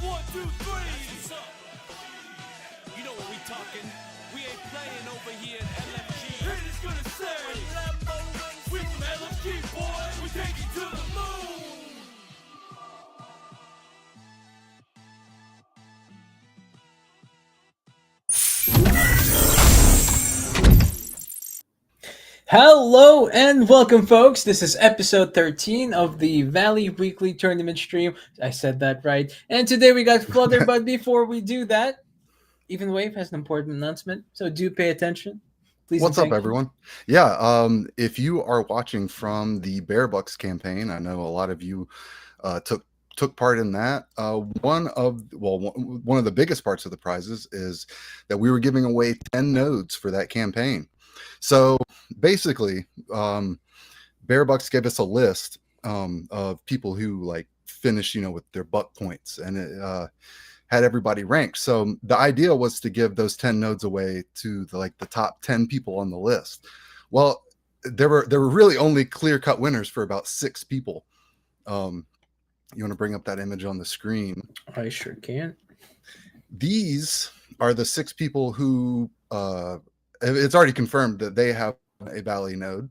1, 2, 3. What's up? You know what we talking? We ain't playing over here at LFG. Haters gonna say, we from LFG, boy. We take you to the moon. Hello and welcome, folks. This is episode 13 of the Valley Weekly Tournament stream. I said that right. And today we got Flutter, but before we do that, Even Wave has an important announcement, so do pay attention. Please. What's up, everyone? Yeah, if you are watching from the Bear Bucks campaign, I know a lot of you took part in that. One of the biggest parts of the prizes is that we were giving away 10 nodes for that campaign. So basically, Bear Bucks gave us a list of people who finished, with their buck points, and it had everybody ranked. So the idea was to give those 10 nodes away to the top 10 people on the list. Well, there were really only clear-cut winners for about 6 people. You want to bring up that image on the screen? I sure can. These are the 6 people who it's already confirmed that they have a Valley node.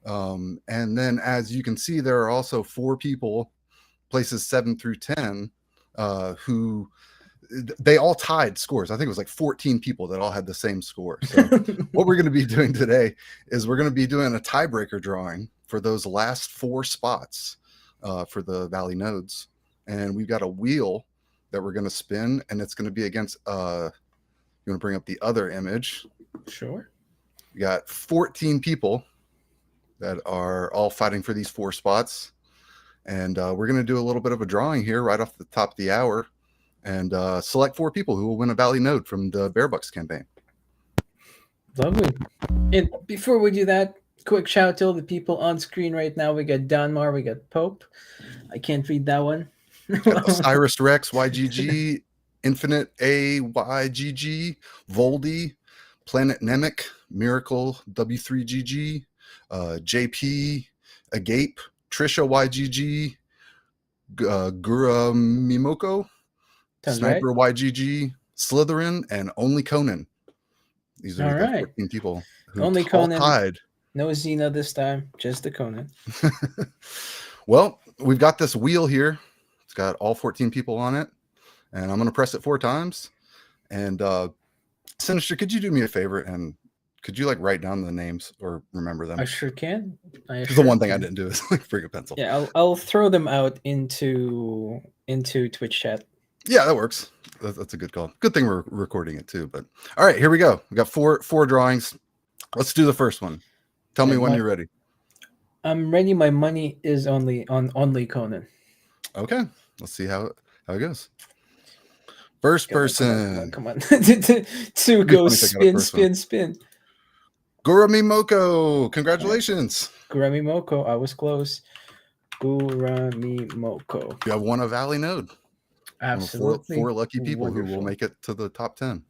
And then, as you can see, there are also 4 people, places 7 through 10, who they all tied scores. I think it was 14 people that all had the same score. So what we're going to be doing today is we're going to be doing a tiebreaker drawing for those last 4 spots for the Valley nodes. And we've got a wheel that we're going to spin, and it's going to be against you want to bring up the other image? Sure. We got 14 people that are all fighting for these 4 spots. And we're going to do a little bit of a drawing here right off the top of the hour and select 4 people who will win a Valley node from the Bear Bucks campaign. Lovely. And before we do that, quick shout out to all the people on screen right now. We got Donmar, we got Pope. I can't read that one. Osiris Rex, YGG, Infinite AYGG, Voldy, Planet Nemic, Miracle, W3GG, JP, Agape, Trisha YGG, Gura Mimoko, Sniper right. YGG, Slytherin, and Only Conan. These are the 14 people who Only Conan tied. No Xena this time, just the Conan. Well, we've got this wheel here. It's got all 14 people on it, and I'm going to press it 4 times. And Sinister, could you do me a favor and could you write down the names or remember them? I sure can. The one thing I didn't do is bring a pencil. Yeah, I'll throw them out into Twitch chat. Yeah, that works. That's a good call. Good thing we're recording it too. But all right, here we go. We got four drawings. Let's do the first one. Tell me when you're ready. I'm ready. My money is only on Only Conan. Okay, let's see how it goes. First person. Come on. To go spin. Gurami Moko, congratulations. Gurami Moko, I was close. Gurami Moko. You have won a Valley node. Absolutely. 4 lucky people who will make it to the top 10.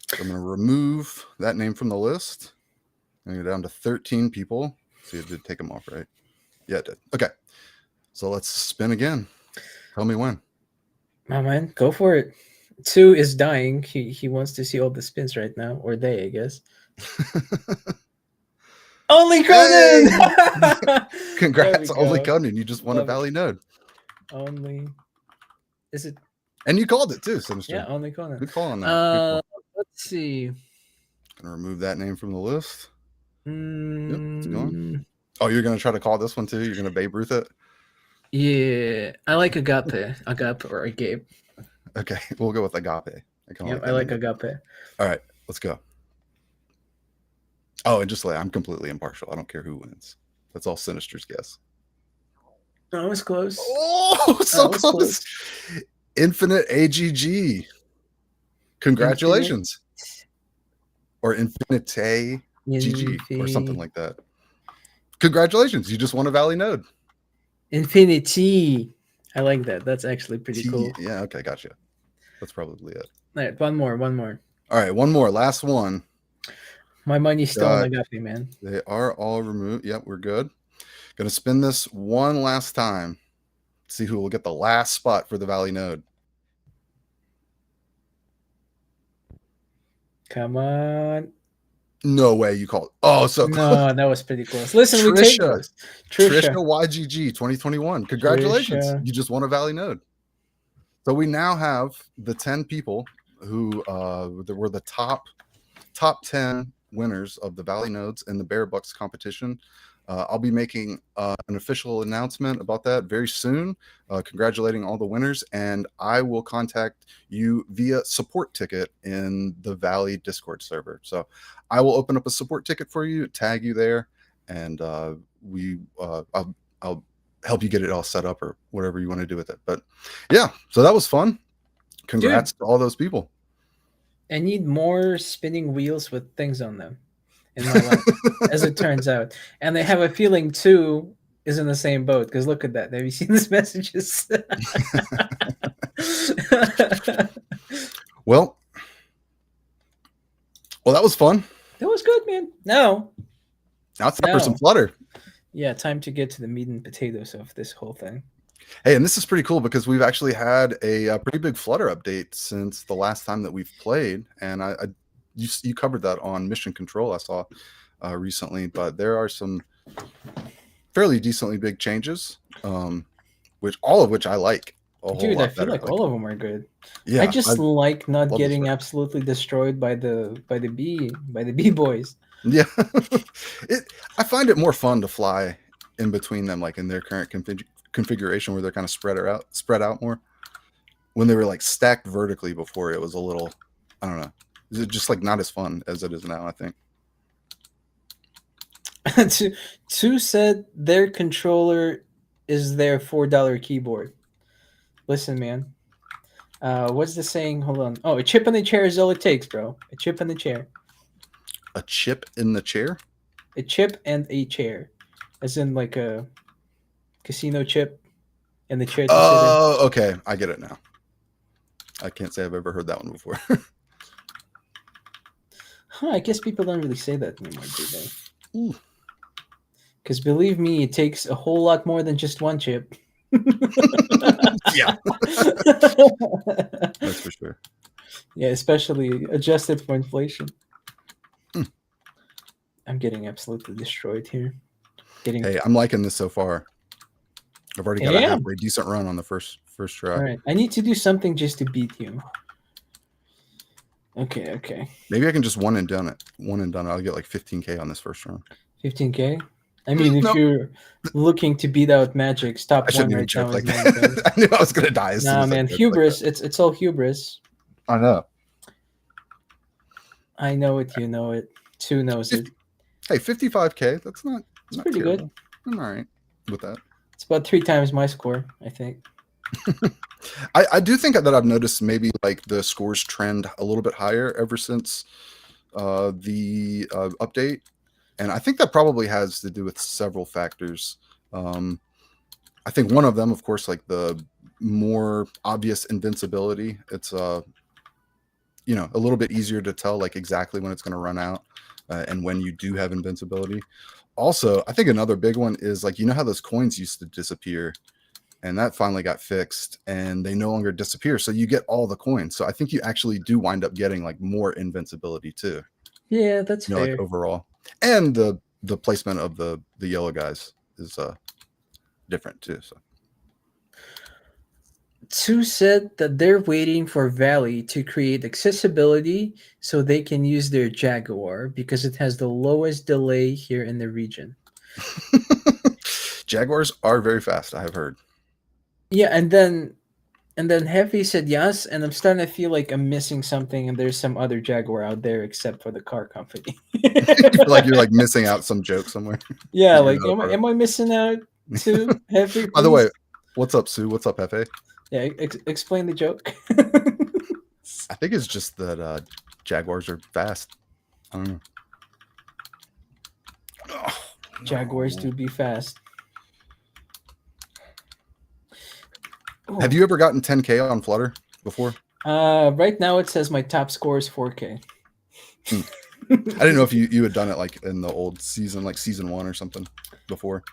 So I'm going to remove that name from the list. And go down to 13 people. See, it did take them off, right? Yeah, it did. Okay. So let's spin again. Tell me when. Oh, man, go for it. 2 is dying. He wants to see all the spins right now. Or they, I guess. Only Conan! Hey! Congrats, Only Conan. You just won a Valley node. Only. Is it? And you called it too, Sinister. Yeah, Only Conan. Good call on that. Let's see. Gonna remove that name from the list. Yep, it's Mm, gone. Oh, you're gonna try to call this one too? You're gonna Babe Ruth it? Yeah, I like Agape. Agape or Agape. Okay, we'll go with Agape. I like Agape. All right, let's go. Oh, and just I'm completely impartial. I don't care who wins. That's all Sinister's guess. I was close. Oh, so close. Infinite AGG. Congratulations. Or Infinite GG or something like that. Congratulations. You just won a Valley node. Infinity. I like that. That's actually pretty cool. Yeah, okay, gotcha. That's probably it. All right, one more. All right, one more. Last one. My money's still on Agape, man. They are all removed. Yep, we're good. Gonna spin this one last time. See who will get the last spot for the Valley node. Come on. No way you called. Oh, so close. No, that was pretty close. Listen, we take Trisha. this. Trisha Trisha. YGG 2021. Congratulations. Trisha. You just won a Valley Node. So we now have the 10 people who were the top 10 winners of the Valley Nodes in the Bear Bucks competition. I'll be making an official announcement about that very soon, congratulating all the winners, and I will contact you via support ticket in the Valley Discord server. So I will open up a support ticket for you, tag you there, and I'll help you get it all set up or whatever you want to do with it. But yeah, so that was fun. Congrats to all those people. I need more spinning wheels with things on them in my life, as it turns out. And I have a feeling 2 is in the same boat, because look at that. Have you seen these messages? Well, that was fun. That was good, man. Now it's time for some Flutter. Yeah, time to get to the meat and potatoes of this whole thing. Hey, and this is pretty cool because we've actually had a pretty big Flutter update since the last time that we've played, and you covered that on Mission Control, I saw recently, but there are some fairly decently big changes, all of which I like. Dude, I feel like all of them are good. Yeah, I just like not getting absolutely destroyed by the bee boys. Yeah, I find it more fun to fly in between them, like in their current configuration where they're kind of spread out more. When they were like stacked vertically before, it was a little, I don't know, is it just like not as fun as it is now, I think. Two said their controller is their $4 keyboard. Listen, man. What's the saying? Hold on. Oh, a chip in the chair is all it takes, bro. A chip in the chair. A chip in the chair? A chip and a chair. As in like a casino chip and the chair to sit in. Oh, okay. I get it now. I can't say I've ever heard that one before. I guess people don't really say that anymore, do they? Because believe me, it takes a whole lot more than just one chip. Yeah. That's for sure. Yeah, especially adjusted for inflation. I'm getting absolutely destroyed here. Hey, I'm liking this so far. I've already got a halfway decent run on the first try. All right, I need to do something just to beat you. Okay. Maybe I can just one and done it. I'll get like 15K on this first run. 15K? I mean, if you're looking to beat out Magic, stop one right now. Like that. I knew I was gonna die. Nah, man, hubris. Like it's all hubris. I know. I know it. You know it. Sue knows it. Hey, 55K. That's not. It's pretty good. I'm all right with that. It's about 3 times my score, I think. I do think that I've noticed maybe like the scores trend a little bit higher ever since the update, and I think that probably has to do with several factors. I think one of them, of course, like the more obvious invincibility. It's a little bit easier to tell like exactly when it's going to run out and when you do have invincibility. Also, I think another big one is like, how those coins used to disappear, and that finally got fixed and they no longer disappear. So you get all the coins. So I think you actually do wind up getting like more invincibility too. Yeah, that's fair. Like overall. And the placement of the yellow guys is different too. So Sue said that they're waiting for Valley to create accessibility so they can use their Jaguar because it has the lowest delay here in the region. Jaguars are very fast, I have heard. Yeah, and then Heavy said yes, and I'm starting to feel like I'm missing something, and there's some other Jaguar out there except for the car company. Like you're like missing out some joke somewhere. Yeah, like am I missing out too, Heavy? By the way, what's up, Sue? What's up, Hefe? Yeah, explain the joke. I think it's just that Jaguars are fast. I don't know. Oh, Jaguars do be fast. Ooh. Have you ever gotten 10K on Flutter before? Right now it says my top score is 4K. I didn't know if you had done it like in the old season, like season 1 or something before.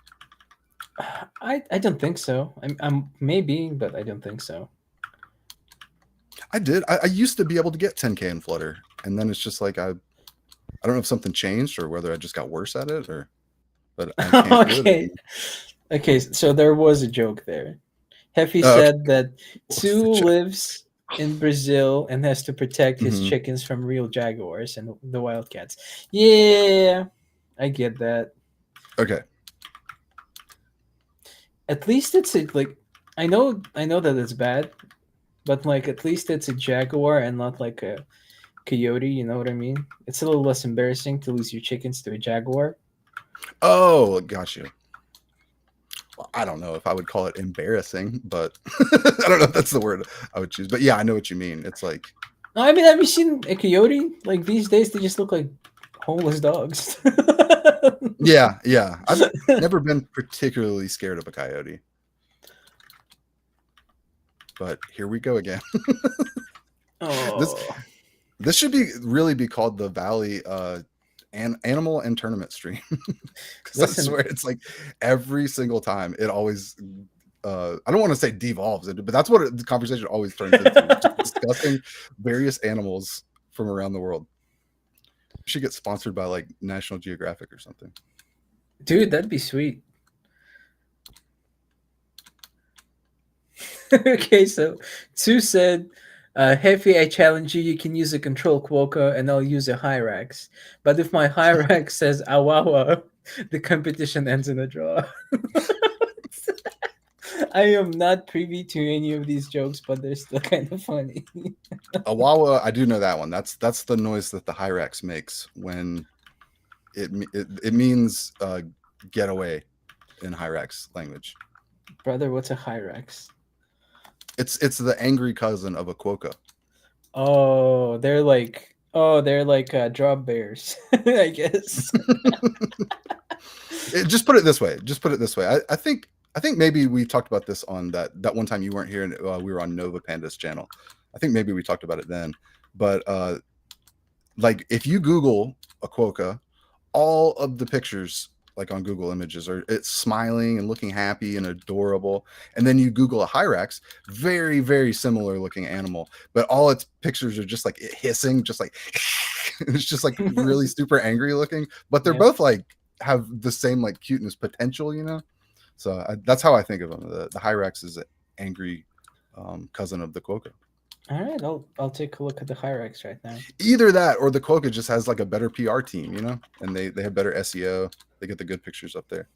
I don't think so. I'm maybe, but I don't think so. I did. I used to be able to get 10K in Flutter, and then it's just like I don't know if something changed or whether I just got worse at it, or but I can't do it Okay. anymore. Okay, so there was a joke there. Heffy Oh, okay. said that What's two the joke? lives in Brazil and has to protect his Hmm. chickens from real jaguars and the wildcats. Yeah, I get that. Okay. At least it's a, like I know that it's bad, but like at least it's a jaguar and not like a coyote, you know what I mean? It's a little less embarrassing to lose your chickens to a jaguar. Oh, got you. Well, I don't know if I would call it embarrassing, but I don't know if that's the word I would choose. But yeah, I know what you mean. It's like, No, I mean, have you seen a coyote? Like these days, they just look like homeless dogs. yeah, yeah. I've never been particularly scared of a coyote, but here we go again. this Oh, this should be really be called the Valley animal and tournament stream, because I listen, swear it's like every single time it always I don't want to say devolves into, but that's what the conversation always turns into, just discussing various animals from around the world. We should get sponsored by like National Geographic or something. dude, that'd be sweet. Okay, so Sue said, Heavy, I challenge you. You can use a control quokka and I'll use a Hyrax. But if my Hyrax says Awawa, the competition ends in a draw. I am not privy to any of these jokes, but they're still kind of funny. A wawa, I do know that one. That's the noise that the Hyrax makes when it means get away in Hyrax language. Brother, what's a Hyrax? It's the angry cousin of a quokka. Oh, they're like drop bears, I guess. Just put it this way. Just put it this way. I think maybe we talked about this on that one time you weren't here and we were on Nova Panda's channel. I think maybe we talked about it then. But like if you Google a quokka, all of the pictures like on Google Images are it's smiling and looking happy and adorable. And then you Google a Hyrax, very, very similar looking animal, but all its pictures are just like it hissing, just like it's just like really super angry looking. But they're Yeah. both like have the same like cuteness potential, you know? So that's how I think of them. The Hyrax is an angry cousin of the quokka. All right, I'll take a look at the Hyrax right now. Either that or the quokka just has like a better PR team, you know, and they have better SEO. They get the good pictures up there.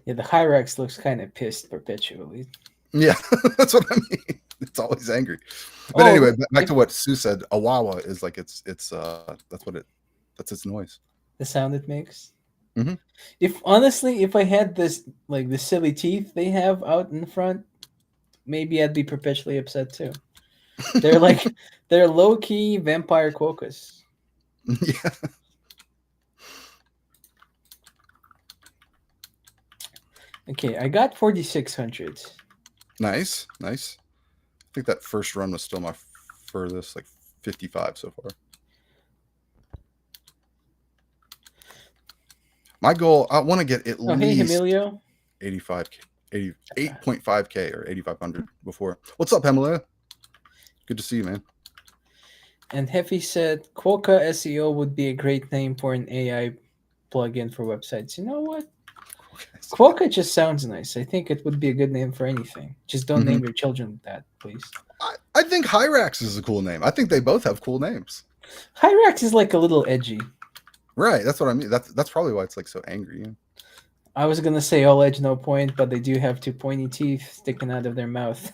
Yeah, the Hyrax looks kind of pissed perpetually. Yeah, that's what I mean. It's always angry. But Oh, anyway, back if to what Sue said. A wawa is like it's that's its noise. the sound it makes. Mhm. If honestly, if I had this like the silly teeth they have out in front, maybe I'd be perpetually upset too. They're like they're low key vampire quokkas. Yeah. Okay, I got 4,600. Nice. Nice. I think that first run was still my furthest, like 55 so far. My goal, I want to get at Oh, hey, least Emilio. 85K, 88.5K or 8,500 before. What's up, Emilio? Good to see you, man. And Heffy said Quokka SEO would be a great name for an AI plugin for websites. You know what? Quokka just sounds nice. I think it would be a good name for anything. Just don't name your children that, please. I think Hyrax is a cool name. I think they both have cool names. Hyrax is like a little edgy. Right, that's what I mean. That's probably why it's like so angry. You know? I was gonna say all edge, no point, but they do have two pointy teeth sticking out of their mouth.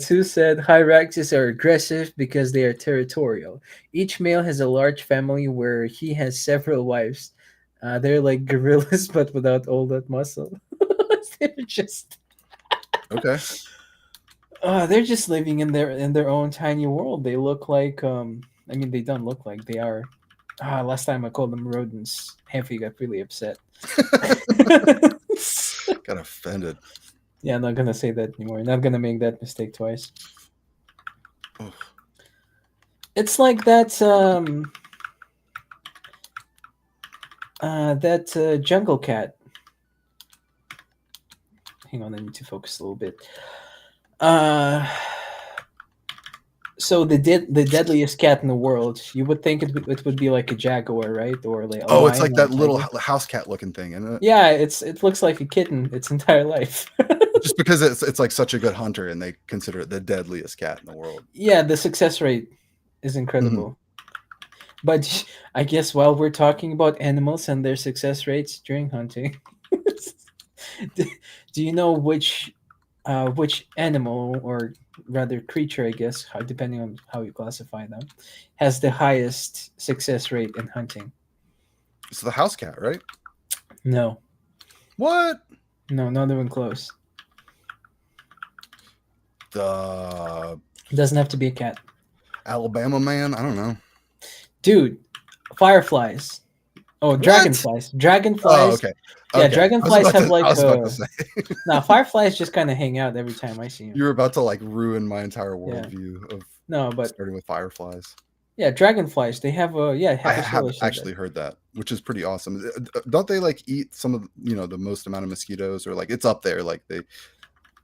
Two said Hyraxes are aggressive because they are territorial. Each male has a large family where he has several wives. They're like gorillas, but without all that muscle. They're just Okay. they're just living in their own tiny world. They look like I mean they don't look like they are. Last time I called them rodents, Hanfy got really upset. Got offended. Yeah, I'm not gonna say that anymore. Not gonna make that mistake twice. Oh. It's like that jungle cat. Hang on, I need to focus a little bit. Uh, so the deadliest cat in the world. You would think it would be like a jaguar, right, or like a Oh, it's lion like or a that little tiger. house cat looking thing, isn't it? Yeah, it looks like a kitten its entire life. Just because it's like such a good hunter, and they consider it the deadliest cat in the world. Yeah, the success rate is Mhm. incredible. But I guess while we're talking about animals and their success rates during hunting, do, do you know which animal or rather creature, I guess, depending on how you classify them, has the highest success rate in hunting? It's the house cat, right? No, What? no, not even close. The It doesn't have to be a cat, Alabama man? I don't know. dude. Fireflies. Oh, What? dragonflies. Oh, Dragonflies. okay. Yeah, Okay. dragonflies have I like was about to say Now fireflies just kind of hang out every time I see them. you were about to like ruin my entire Yeah. worldview of No, but starting with fireflies. yeah, dragonflies. They have a yeah. I Happy have Sailor said that. actually heard that, which is pretty awesome. Don't they like eat some of the most amount of mosquitoes, or like it's up there? Like they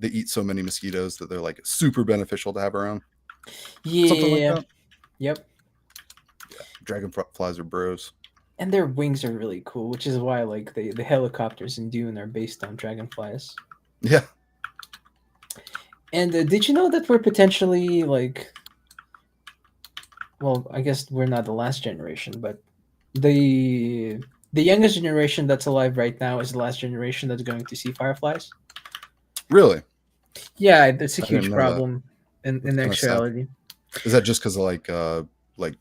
eat so many mosquitoes that they're like super beneficial to have around. Something like Yeah. that. Yep. Dragonflies are bros. And their wings are really cool, which is why like the helicopters in Dune are based on dragonflies. Yeah, And did you know that we're potentially like, well, I guess we're not the last generation, but the the youngest generation that's alive right now is the last generation that's going to see fireflies. really. Yeah, that's a I didn't huge know that. problem That's in kind of sad. actuality. Is that just because of like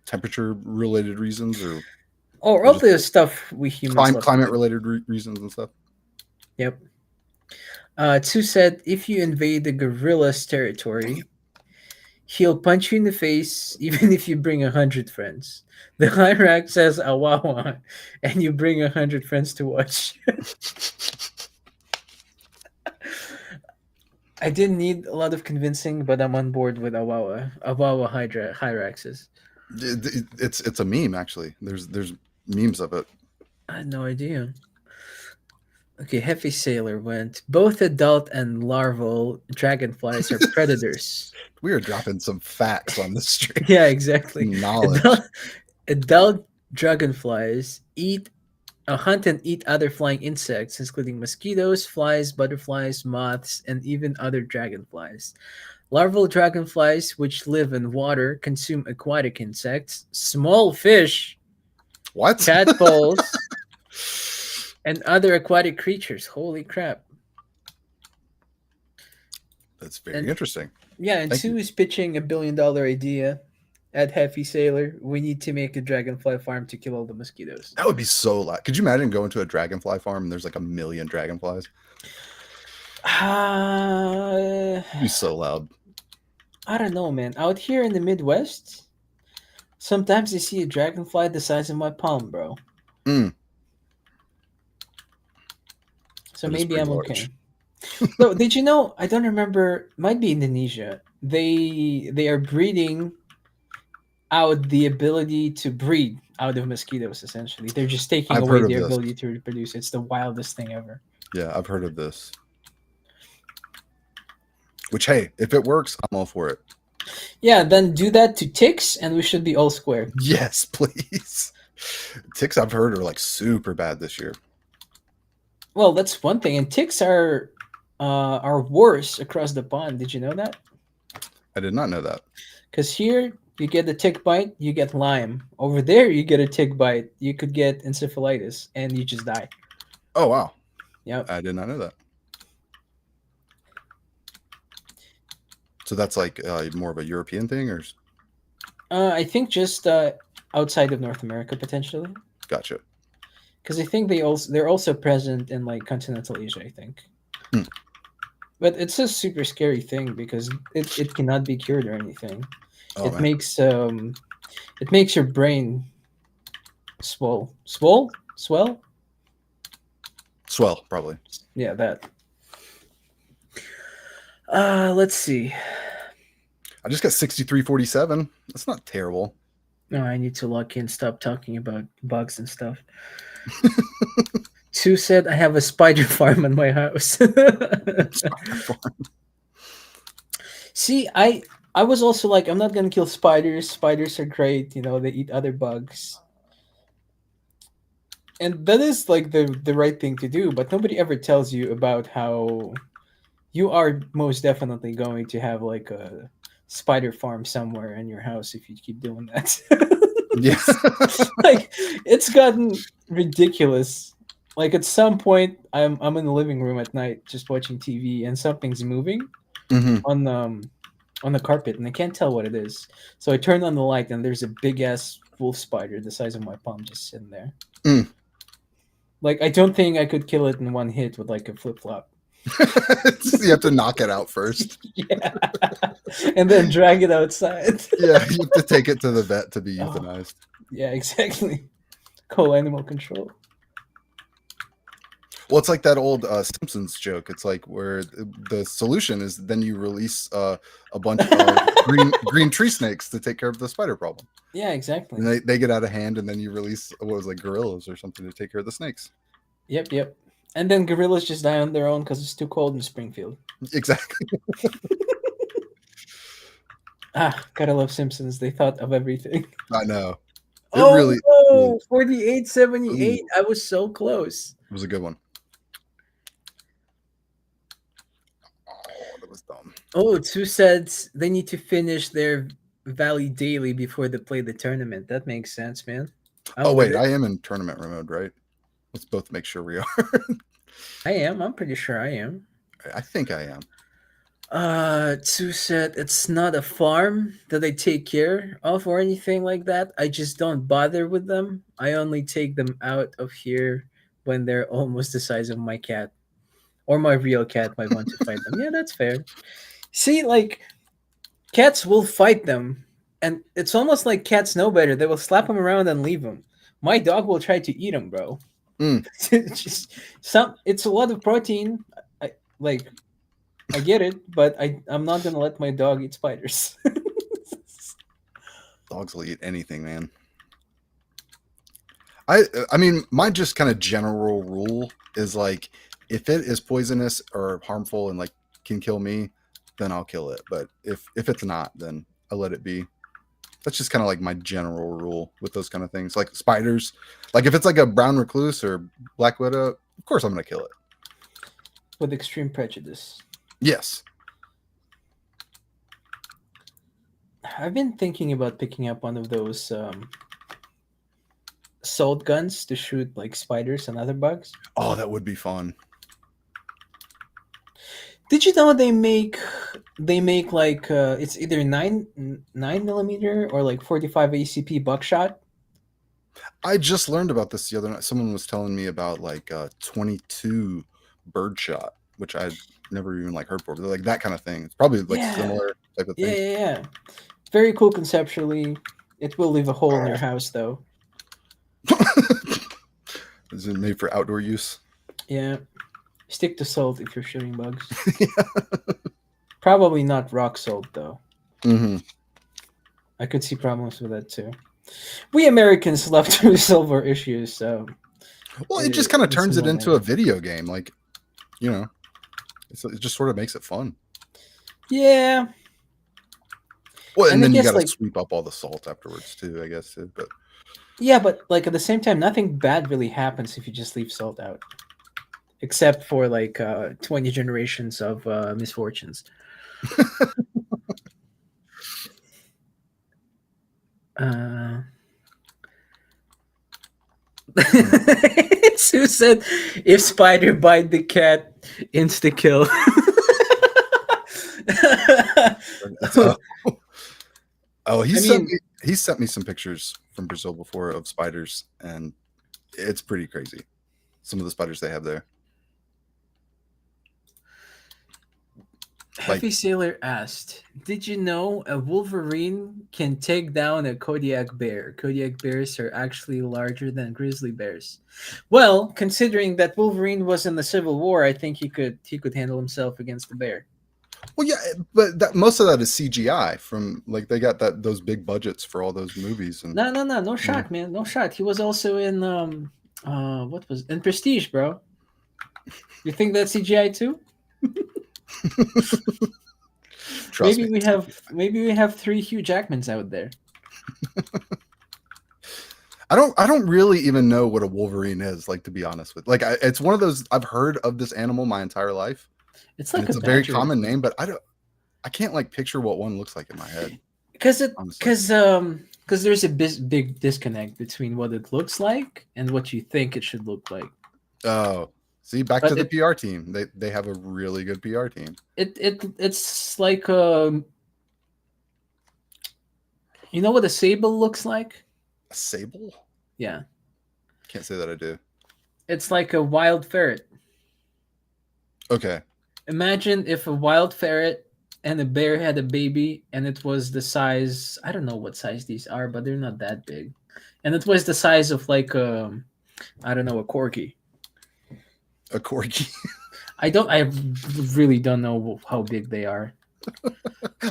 temperature related reasons, Or or all just the stuff we humans love to climate do. related reasons and stuff? Yep. Two said if you invade the gorilla's territory, he'll punch you in the face even if you bring 100 friends. The Hyrax says awawa, and you bring 100 friends to watch. I didn't need a lot of convincing, but I'm on board with awawa. Awawa Hyraxes. It's a meme actually. There's memes of it. I had no idea. Okay, Heavy Sailor went. Both adult and larval dragonflies are predators. We are dropping some facts on the stream. Yeah, exactly. Knowledge. Adult dragonflies hunt and eat other flying insects, including mosquitoes, flies, butterflies, moths, and even other dragonflies. Larval dragonflies, which live in water, consume aquatic insects, small fish, What? tadpoles, and other aquatic creatures. Holy crap. That's very And interesting. yeah, and Thank Sue you. is pitching $1 billion idea at Heavy Sailor. We need to make a dragonfly farm to kill all the mosquitoes. That would be so loud. Could you imagine going to a dragonfly farm and there's like 1,000,000 dragonflies? Uh, It'd be so loud. I don't know, man. Out here in the Midwest, sometimes I see a dragonfly the size of my palm, bro. Mm, So that is maybe pretty I'm okay. large. So did you know? I don't remember. Might be Indonesia. They are breeding out the ability to breed out of mosquitoes. Essentially, they're just taking I've away heard of their this. ability to reproduce. It's the wildest thing ever. Yeah, I've heard of this. Which, hey, if it works, I'm all for it. Yeah, then do that to ticks, and we should be all square. Yes, please. Ticks, I've heard, are like super bad this year. Well, that's one thing, and ticks are worse across the pond. Did you know that? I did not know that. Because here you get a tick bite, you get Lyme. Over there, you get a tick bite, you could get encephalitis, and you just die. Oh, wow. Yep. I did not know that. So that's like more of a European thing, or I think just outside of North America potentially, gotcha. because I think they're also present in like continental Asia. I think, Hmm. but it's a super scary thing because it cannot be cured or anything. Oh, It man. makes your brain swell. Swell, probably. Yeah, that. Let's see. I just got 6347. That's not terrible. No, I need to lock in. Stop talking about bugs and stuff. Sue said I have a spider farm in my house. Spider farm. See, I was also like, I'm not gonna kill spiders. Spiders are great. They eat other bugs, and that is like the right thing to do. But nobody ever tells you about how you are most definitely going to have like a spider farm somewhere in your house if you keep doing that. Yeah. Like, it's gotten ridiculous. Like, at some point, I'm in the living room at night just watching TV, and something's moving Hmm. on the carpet, and I can't tell what it is. So I turn on the light, and there's a big ass wolf spider the size of my palm just sitting there. Mm. Like, I don't think I could kill it in one hit with like a flip flop. You have to knock it out first. Yeah, and then drag it outside. Yeah, you have to take it to the vet to be Oh, euthanized. yeah, exactly. Call animal control. Well, it's like that old Simpsons joke. It's like where the solution is then you release a bunch of green tree snakes to take care of the spider problem. Yeah, exactly. And they get out of hand, and then you release what was like gorillas or something to take care of the snakes. Yep. And then gorillas just die on their own because it's too cold in Springfield. Exactly. Gotta love Simpsons. They thought of everything. I know. It Oh really, no, really 4878. ooh, I was so close. it was a good one. Oh, that was dumb. Oh, two sets. They need to finish their Valley daily before they play the tournament. That makes sense, man. I'm Oh with wait, it. I am in tournament mode, right? Let's both make sure we are. I am. I'm pretty sure I am. I think I am. Two set. It's not a farm that I take care of or anything like that. I just don't bother with them. I only take them out of here when they're almost the size of my cat, or my real cat might want to fight them. Yeah, that's fair. See, like, cats will fight them, and it's almost like cats know better. They will slap them around and leave them. My dog will try to eat them, bro. Mm. It's just some. It's a lot of protein. Like, I get it, but I'm not gonna let my dog eat spiders. Dogs will eat anything, man. I mean, my just kind of general rule is like, if it is poisonous or harmful and like can kill me, then I'll kill it. But if it's not, then I let it be. That's just kind of like my general rule with those kind of things. Like spiders, like if it's like a brown recluse or black widow, of course I'm gonna kill it. With extreme prejudice. Yes. I've been thinking about picking up one of those assault guns to shoot like spiders and other bugs. Oh, that would be fun. Did you know they make like it's either 9 millimeter or like 45 ACP buckshot? I just learned about this the other night. Someone was telling me about like 22 birdshot, which I'd never even like heard before. But like that kind of thing. It's probably like Yeah, similar type of yeah, thing. yeah, yeah. Very cool conceptually. It will leave a hole in your house though. Is it made for outdoor use? Yeah. Stick to salt if you're shooting bugs. Probably not rock salt though. Mm-hmm. I could see problems with that too. We Americans love to resolve our issues, so Well, it just kind of it's turns it more into a manner. video game. Like, you know, it just sort of makes it fun. Yeah, Well, and and I then you guess got to like sweep up all the salt afterwards too, I guess. Too. But yeah, but like at the same time, nothing bad really happens if you just leave salt out, except for like 20 generations of misfortunes. Uh, Sue said, "If spider bite the cat, insta kill." it's, oh, I mean, he sent me some pictures from Brazil before of spiders, and it's pretty crazy. Some of the spiders they have there. Heavy Sailor asked, "Did you know a wolverine can take down a Kodiak bear? Kodiak bears are actually larger than grizzly bears." Well, considering that Wolverine was in the Civil War, I think he could handle himself against the bear. Well, yeah, but most of that is CGI from like they got those big budgets for all those movies and No shot, man, no shot. He was also in what was in Prestige, bro. You think that's CGI too? Trust me. maybe we have 3 Hugh Jackmans out there. I don't really even know what a Wolverine is, like, to be honest with. Like, it's one of those, I've heard of this animal my entire life. It's And like it's a a very badger. common name, but I can't like picture what one looks like in my head. Honestly. Because there's a big disconnect between what it looks like and what you think it should look like. Oh, see, back But to the PR team. They have a really good PR team. It's like you know what a sable looks like? A sable? Yeah, Can't say that I do. it's like a wild ferret. Okay. Imagine if a wild ferret and a bear had a baby, and it was the size. I don't know what size these are, but they're not that big, and it was the size of like I don't know, a corgi. A corgi. I really don't know how big they are.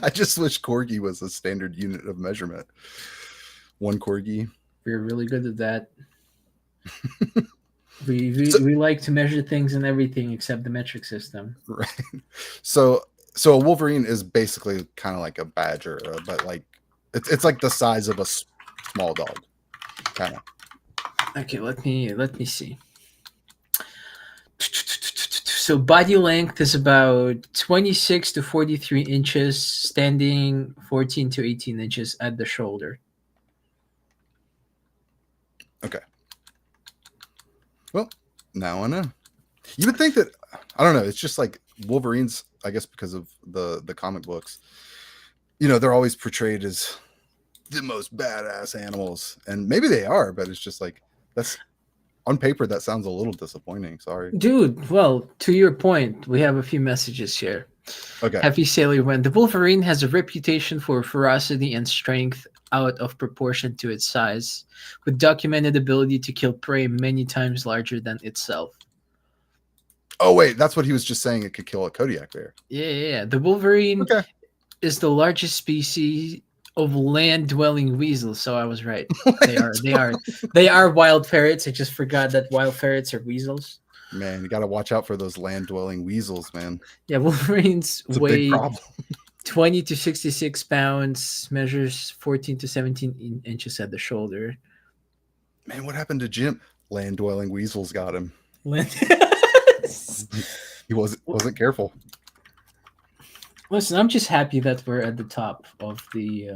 I just wish corgi was a standard unit of measurement. One corgi. We're really good at that. We like to measure things and everything except the metric system. Right. So a Wolverine is basically kind of like a badger, but like it's like the size of a small dog, kind of. Okay, let me see. So body length is about 26 to 43 inches, standing 14 to 18 inches at the shoulder. Okay. Well, now I know. You would think that, I don't know, it's just like Wolverines, I guess because of the comic books, you know, they're always portrayed as the most badass animals. And maybe they are, but it's just like, that's on paper, that sounds a little disappointing. Sorry. Dude, well, to your point, we have a few messages here. Okay. Happy Sailor when the Wolverine has a reputation for ferocity and strength out of proportion to its size, with documented ability to kill prey many times larger than itself. Oh, wait, that's what he was just saying. It could kill a Kodiak bear. Yeah. The Wolverine Okay. is the largest species of land-dwelling weasels, so I was right. They are wild ferrets. I just forgot that wild ferrets are weasels. Man, you got to watch out for those land-dwelling weasels, man. Yeah, Wolverines It's a big weigh problem. 20 to 66 pounds, measures 14 to 17 inches at the shoulder. Man, what happened to Jim? Land-dwelling weasels got him. He wasn't careful. Listen, I'm just happy that we're at the top of the.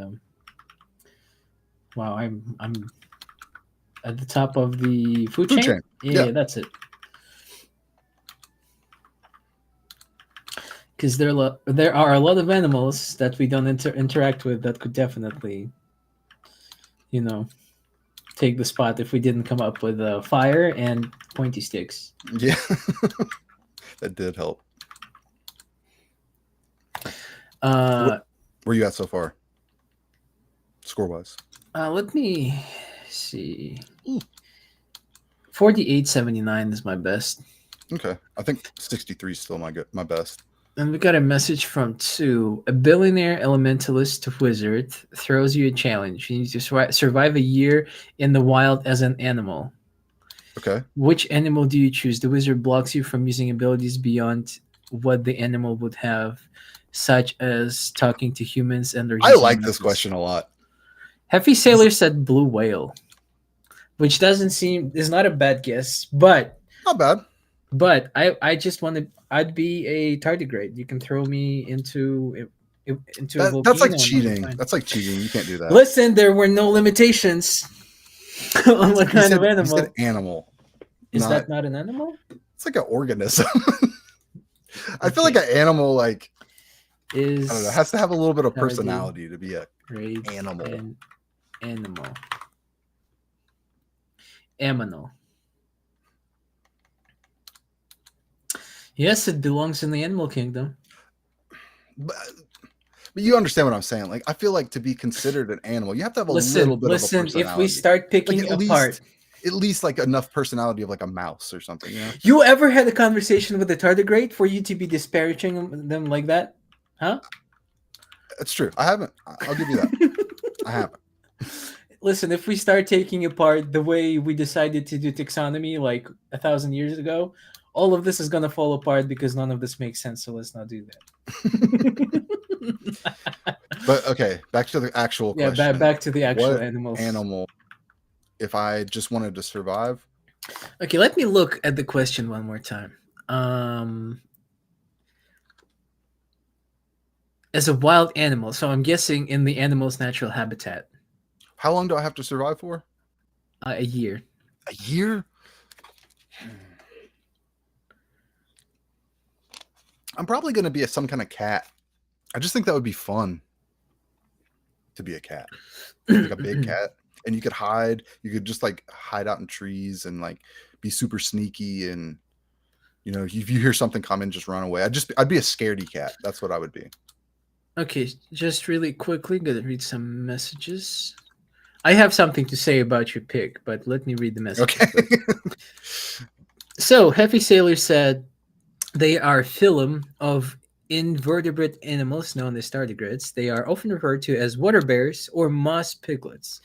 Wow, I'm at the top of the food chain. Yeah, that's it. Because there are a lot of animals that we don't interact with that could definitely, you know, take the spot if we didn't come up with fire and pointy sticks. Yeah, that did help. Where you at so far? Score wise. Let me see. 48.79 is my best. Okay, I think 63 is still my best. And we got a message from 2. A billionaire elementalist wizard throws you a challenge. You need to survive a year in the wild as an animal. Okay. Which animal do you choose? The wizard blocks you from using abilities beyond what the animal would have, such as talking to humans and their. I like this question a lot. Hefty Sailor said blue whale, which is not a bad guess, but not bad. But I just want to. I'd be a tardigrade. You can throw me into a volcano. That's like cheating. That's like cheating. You can't do that. Listen, there were no limitations on what kind of animal. You said animal. Is that not an animal? It's like an organism. I feel like an animal like I don't know, has to have a little bit of personality to be a animal. Aminal. Yes, it belongs in the animal kingdom. But you understand what I'm saying? Like, I feel like to be considered an animal, you have to have a little bit of a personality. If we start picking apart, at least like enough personality of like a mouse or something. You know? You ever had a conversation with a tardigrade for you to be disparaging them like that? Huh? It's true. I haven't. I'll give you that. I haven't. Listen, if we start taking apart the way we decided to do taxonomy like 1,000 years ago, all of this is going to fall apart because none of this makes sense. So let's not do that. But okay, back to the actual Yeah, question. back to the actual What animals. animal, if I just wanted to survive? Okay, let me look at the question one more time. As a wild animal, so I'm guessing in the animal's natural habitat, How long do I have to survive for? a year. A year? I'm probably going to be some kind of cat. I just think that would be fun to be a cat, like a big cat. And you could hide. You could just like hide out in trees and like be super sneaky. And if you hear something coming, just run away. I'd be a scaredy cat. That's what I would be. Okay, just really quickly, gonna read some messages. I have something to say about your pick, but let me read the messages Okay. first. So, Heavy Sailor said they are phylum of invertebrate animals known as tardigrades. They are often referred to as water bears or moss piglets.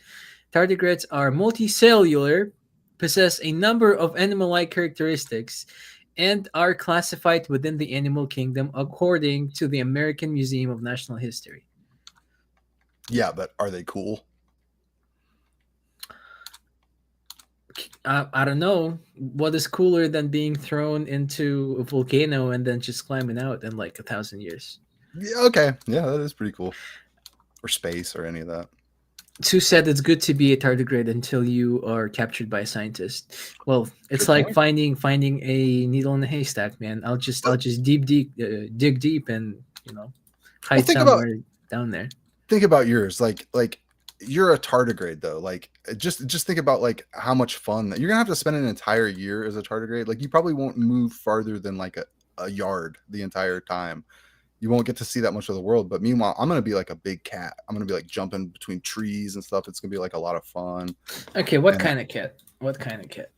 Tardigrades are multicellular, possess a number of animal-like characteristics, and are classified within the animal kingdom according to the American Museum of Natural History. Yeah, but are they cool? I don't know what is cooler than being thrown into a volcano and then just climbing out in like 1,000 years. Yeah, okay. Yeah, that is pretty cool. Or space or any of that. Sue said it's good to be a tardigrade until you are captured by a scientist. Well, it's Good like point. finding a needle in a haystack, man. I'll just dig deep and Well, hide somewhere down there. think about yours. Like you're a tardigrade though. Like just think about like how much fun that you're gonna have to spend an entire year as a tardigrade. Like you probably won't move farther than like a yard the entire time. You won't get to see that much of the world. But meanwhile, I'm gonna be like a big cat. I'm gonna be like jumping between trees and stuff. It's gonna be like a lot of fun. Okay, what And kind of cat? What kind of cat?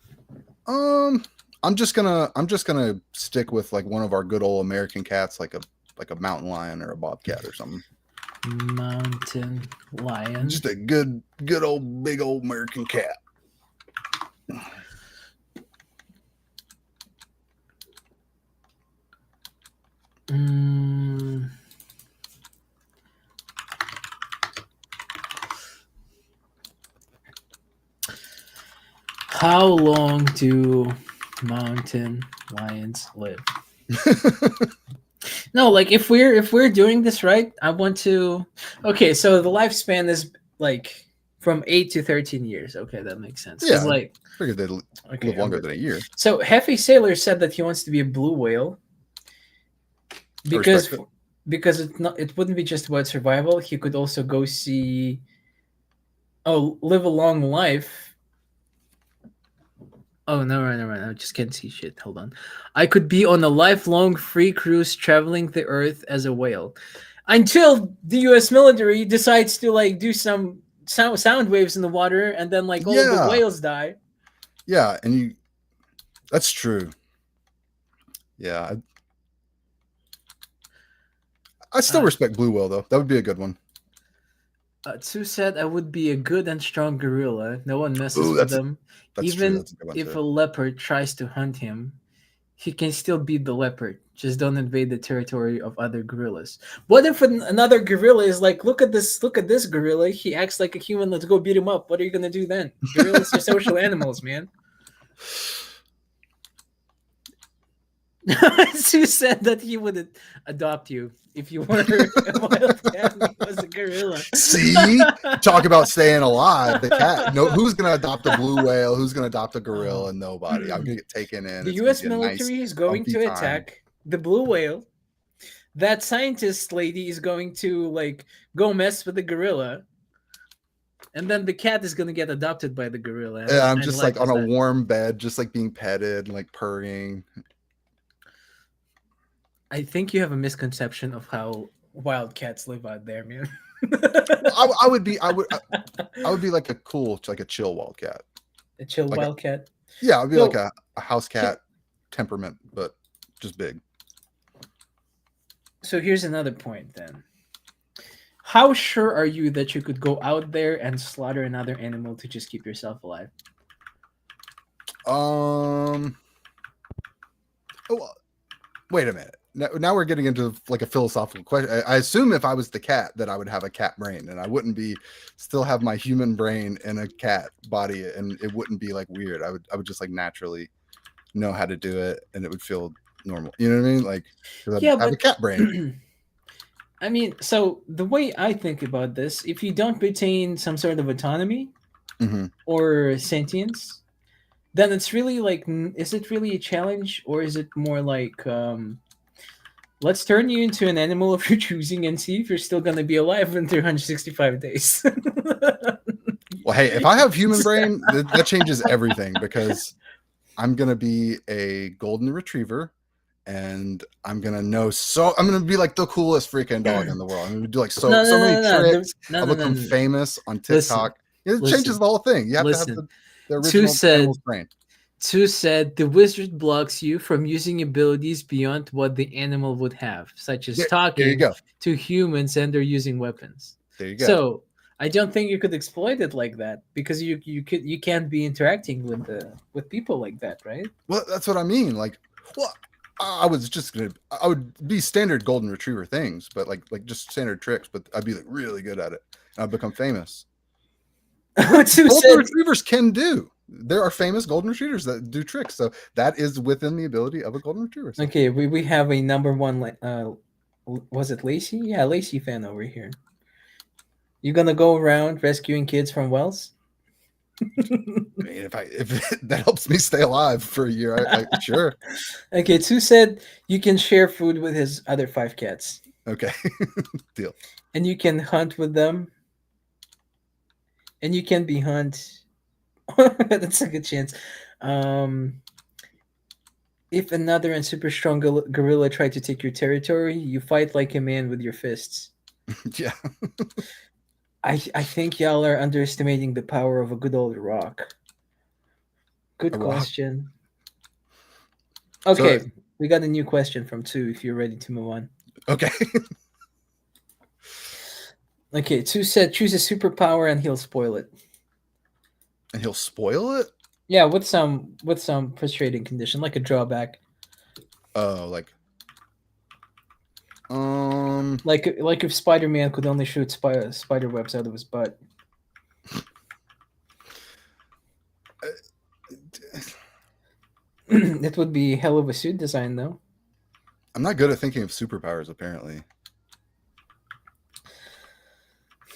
I'm just gonna stick with like one of our good old American cats, like a mountain lion or a bobcat or something. Mountain lion. Just a good old big old American cat. How long do mountain lions live? No, like if we're doing this right, I want to. Okay, so the lifespan is like from 8 to 13 years. Okay, that makes sense. Because Yeah, like, I figured they'd okay, live longer than a year. so Heavy Sailor said that he wants to be a blue whale I respect because it. it wouldn't be just about survival. He could also go see live a long life. Oh no, right. I just can't see shit. Hold on. I could be on a lifelong free cruise traveling the earth as a whale. Until the US military decides to like do some sound waves in the water and then like all of the Yeah, whales die. yeah, and that's true. Yeah, I still Uh, respect blue whale though. That would be a good one. Tsu said I would be a good and strong gorilla. No one messes Ooh, with them. that's true. Even That's a good one if a too. leopard tries to hunt him, he can still beat the leopard. Just don't invade the territory of other gorillas. What if another gorilla is like, look at this gorilla. He acts like a human. Let's go beat him up. What are you gonna do then? Gorillas are social animals, man. Sue said that he would adopt you if you were a wild cat and he was a gorilla. See, talk about staying alive. The cat. No, who's gonna adopt a blue whale? Who's gonna adopt a gorilla? Nobody. I'm gonna get taken in. The It's gonna U.S. be a nice, military is going comfy to time. attack the blue whale. That scientist lady is going to like go mess with the gorilla, and then the cat is gonna get adopted by the gorilla. Yeah, I'm And just life like on is a that. warm bed, just like being petted and like purring. I think you have a misconception of how wild cats live out there, man. Well, I would be like a cool, like a chill wildcat. A chill Like wildcat. yeah, I'd be like So, a house cat temperament, but just big. so here's another point then. How sure are you that you could go out there and slaughter another animal to just keep yourself alive? Oh, wait a minute. now we're getting into like a philosophical question. I assume if I was the cat that I would have a cat brain and I wouldn't be still have my human brain in a cat body, and it wouldn't be like weird. I would just like naturally know how to do it, and it would feel normal. You know what I mean? Like, because Yeah, I have a but cat brain. I mean, so the way I think about this, if you don't retain some sort of autonomy Hmm. or sentience, then it's really like, is it really a challenge, or is it more like, let's turn you into an animal of your choosing and see if you're still gonna be alive in 365 days. Well, hey, if I have human brain, that changes everything because I'm gonna be a golden retriever, and I'm gonna know. So I'm gonna be like the coolest freaking dog in the world. I'm gonna do like No, so no, many no, no, tricks. no, I'll no, no, become no. famous on Listen, TikTok. It changes listen, the whole thing. You have to have listen. the Two original said animal's brain. Two said the wizard blocks you from using abilities beyond what the animal would have, such as There you talking go. to humans and they're using weapons. There you go. So I don't think you could exploit it like that because you can't be interacting with people like that, right? Well, that's what I mean. Like, well, I was just gonna. I would be standard golden retriever things, but like just standard tricks. But I'd be like really good at it. And I'd become famous. Which Two golden said retrievers can do. There are famous golden retrievers that do tricks, so that is within the ability of a golden retriever. So. okay, we have a number one was it Lacey? Yeah, Lacey fan over here. You gonna go around rescuing kids from wells? I mean, if that helps me stay alive for a year, I sure. Okay, Two said you can share food with his other 5 cats. Okay, deal. And you can hunt with them. And you can be hunt. That's a good chance. Um, if another and super strong gorilla tried to take your territory, you fight like a man with your fists. Yeah. I think y'all are underestimating the power of a good old rock. Good A rock. question. Okay, So, we got a new question from Two. If you're ready to move on. okay. Okay, Two said choose a superpower and he'll spoil it. And he'll spoil it. Yeah, with some frustrating condition, like a drawback. Oh, Like if Spider-Man could only shoot spider webs out of his butt. It would be hell of a suit design, though. I'm not good at thinking of superpowers. Apparently,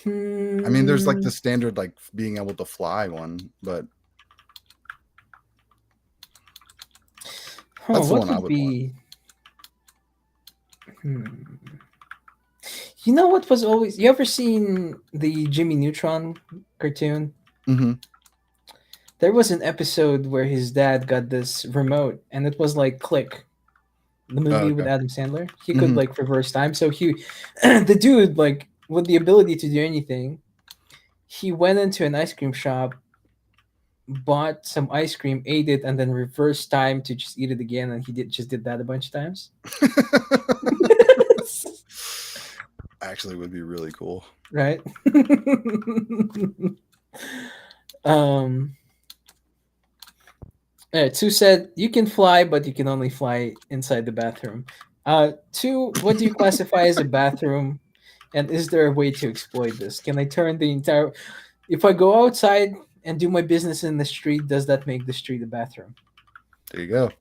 I mean, there's like the standard like being able to fly one, but that's the what one I would would be? You know what was always? You ever seen the Jimmy Neutron cartoon? want. Mm-hmm. There was an episode where his dad got this remote, and it was like Click, the movie with Okay. Adam Sandler. He could Mhm. like reverse time, so the dude like with the ability to do anything, he went into an ice cream shop, bought some ice cream, ate it, and then reversed time to just eat it again, and he did that a bunch of times. Actually, would be really cool. Right? um. Two said you can fly, but you can only fly inside the bathroom. Two, what do you classify as a bathroom? And is there a way to exploit this? Can I turn the entire? If I go outside and do my business in the street, does that make the street a bathroom? There you go.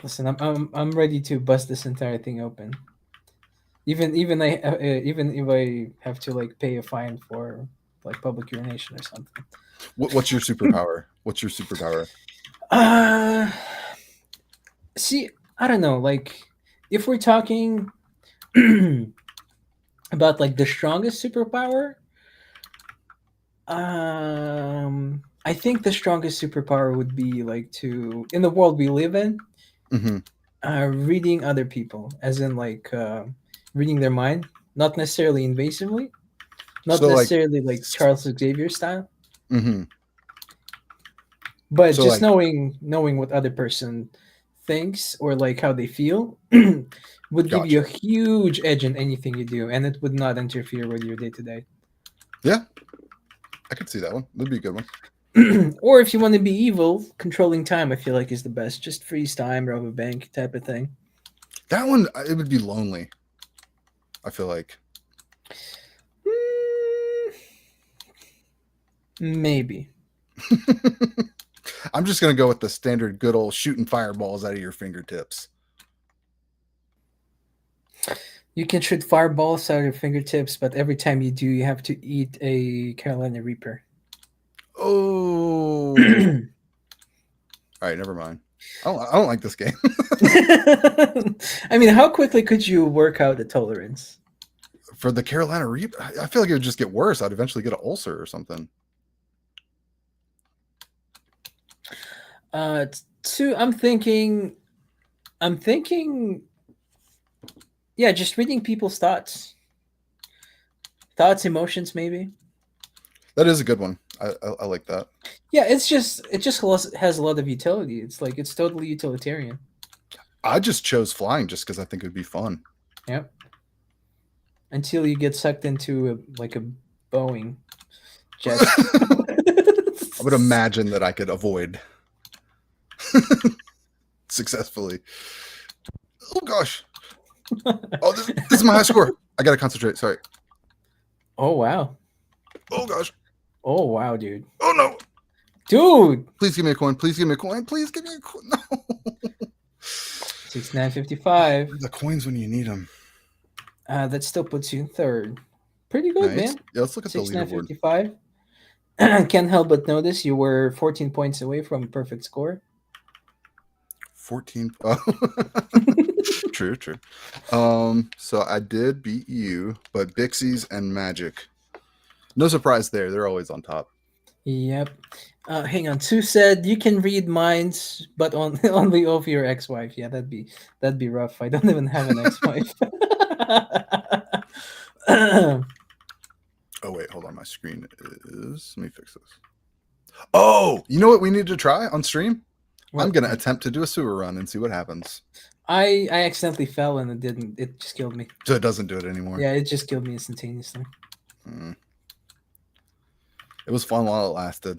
Listen, I'm ready to bust this entire thing open. Even if I have to like pay a fine for like public urination or something. What's your superpower? What's your superpower? Uh, see, I don't know. Like, if we're talking about like the strongest superpower, I think the strongest superpower would be like to in the world we live in, Mm-hmm. reading other people, as in like reading their mind, not necessarily invasively, not So, like, necessarily like Charles Xavier style, Mm-hmm. but So, just like, knowing what other person thinks or like how they feel would give you a gotcha. huge edge in anything you do, and it would not interfere with your day to day. Yeah, I could see that one. That'd be a good one. Or if you want to be evil, controlling time I feel like is the best. Just freeze time, rob a bank type of thing. That one, it would be lonely. I feel like. Maybe. I'm just gonna go with the standard good old shooting fireballs out of your fingertips. You can shoot fireballs out of your fingertips, but every time you do, you have to eat a Carolina Reaper. Oh. All right, never mind. I don't like this game. I mean, how quickly could you work out the tolerance? For the Carolina Reaper, I feel like it would just get worse. I'd eventually get an ulcer or something. Two. I'm thinking. Yeah, just reading people's thoughts, emotions, maybe. That is a good one. I like that. Yeah, it just has a lot of utility. It's like it's totally utilitarian. I just chose flying just because I think it would be fun. Yep. Until you get sucked into a Boeing jet. I would imagine that I could avoid successfully. Oh gosh. Oh, this is my high score. I gotta concentrate. Sorry. Oh wow. Oh gosh. Oh wow, dude. Oh no. Dude. Please give me a coin. Please give me a coin. Please give me a coin. No. 6955. The coins when you need them. That still puts you in third. Pretty good, Nice. man. Yeah, let's look at the leaderboard. 6955. Can't help but notice you were 14 points away from a perfect score. 14. Oh. True. So I did beat you, but Bixies and Magic. No surprise there. They're always on top. Yep. Hang on. Sue said you can read minds, but only of your ex-wife. Yeah, that'd be rough. I don't even have an ex-wife. Oh wait, hold on. My screen is. Let me fix this. Oh, you know what we need to try on stream? I'm gonna attempt to do a sewer run and see what happens. I accidentally fell and it didn't. It just killed me. So it doesn't do it anymore. Yeah, it just killed me instantaneously. It was fun while it lasted.